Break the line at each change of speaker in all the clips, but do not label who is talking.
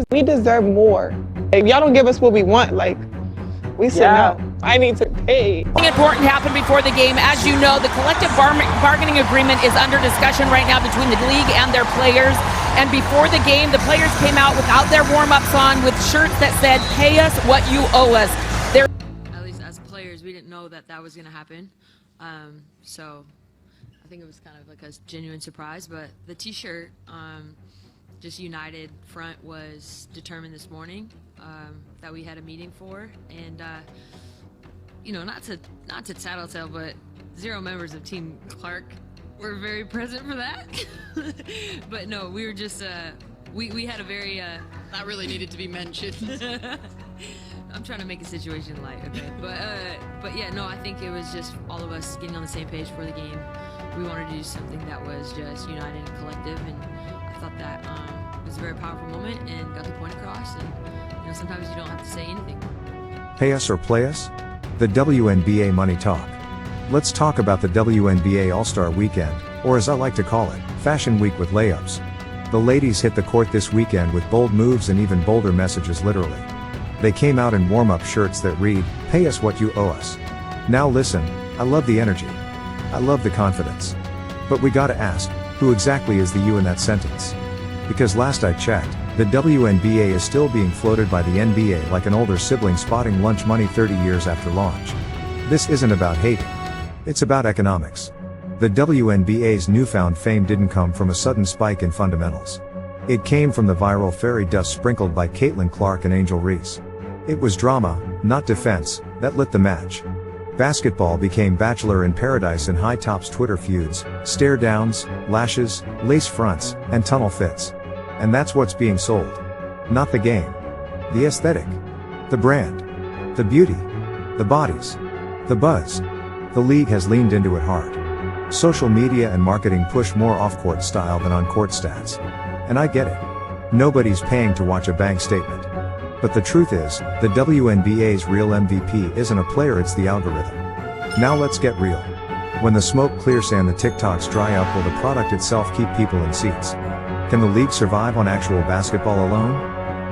We deserve more. If y'all don't give us what we want, like, we say no. I need to pay.
Something important happened before the game. As you know, the collective bargaining agreement is under discussion right now between the league and their players. And before the game, the players came out without their warm-ups on with shirts that said, "Pay us what you owe us."
At least as players, we didn't know that was going to happen. So I think it was kind of like a genuine surprise. But the T-shirt, just united front, was determined this morning that we had a meeting for. And, you know, not to tattletale, but 0 members of Team Clark were very present for that. But no, we were just, we had a very...
that really needed to be mentioned.
I'm trying to make a situation light, okay? But yeah, no, I think it was just all of us getting on the same page for the game. We wanted to do something that was just united and collective, and I thought that was a very powerful moment and got the point across. And you know, sometimes you don't have to say anything.
Pay us or play us? The WNBA Money Talk. Let's talk about the WNBA All-Star Weekend, or as I like to call it, Fashion Week with layups. The ladies hit the court this weekend with bold moves and even bolder messages literally. They came out in warm-up shirts that read, "Pay us what you owe us." Now listen, I love the energy. I love the confidence. But we gotta ask, who exactly is the you in that sentence? Because last I checked, the WNBA is still being floated by the NBA like an older sibling spotting lunch money 30 years after launch. This isn't about hating. It's about economics. The WNBA's newfound fame didn't come from a sudden spike in fundamentals. It came from the viral fairy dust sprinkled by Caitlin Clark and Angel Reese. It was drama, not defense, that lit the match. Basketball became Bachelor in Paradise and High Top's Twitter feuds, stare downs, lashes, lace fronts, and tunnel fits. And that's what's being sold. Not the game. The aesthetic. The brand. The beauty. The bodies. The buzz. The league has leaned into it hard. Social media and marketing push more off-court style than on-court stats. And I get it. Nobody's paying to watch a bank statement. But the truth is, the WNBA's real MVP isn't a player, it's the algorithm. Now let's get real. When the smoke clears and the TikToks dry up, will the product itself keep people in seats? Can the league survive on actual basketball alone?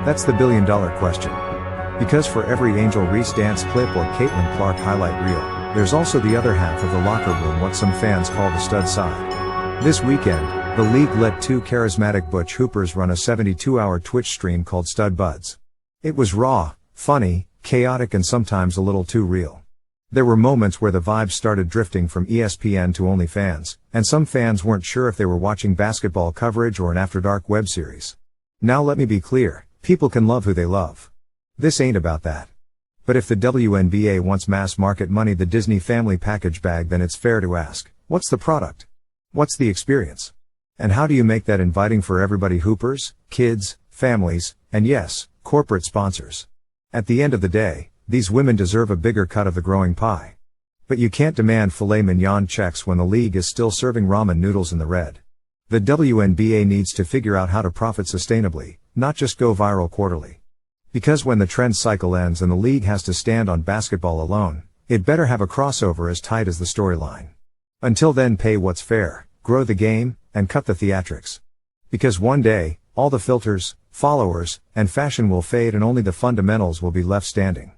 That's the billion-dollar question. Because for every Angel Reese dance clip or Caitlin Clark highlight reel, there's also the other half of the locker room, what some fans call the stud side. This weekend, the league let 2 charismatic butch hoopers run a 72-hour Twitch stream called Stud Buds. It was raw, funny, chaotic, and sometimes a little too real. There were moments where the vibes started drifting from ESPN to OnlyFans, and some fans weren't sure if they were watching basketball coverage or an After Dark web series. Now let me be clear, people can love who they love. This ain't about that. But if the WNBA wants mass market money, the Disney family package bag, then it's fair to ask, what's the product? What's the experience? And how do you make that inviting for everybody? Hoopers, kids, families, and yes, corporate sponsors. At the end of the day, these women deserve a bigger cut of the growing pie. But you can't demand filet mignon checks when the league is still serving ramen noodles in the red. The WNBA needs to figure out how to profit sustainably, not just go viral quarterly. Because when the trend cycle ends and the league has to stand on basketball alone, it better have a crossover as tight as the storyline. Until then, pay what's fair, grow the game, and cut the theatrics. Because one day, all the filters, followers, and fashion will fade and only the fundamentals will be left standing.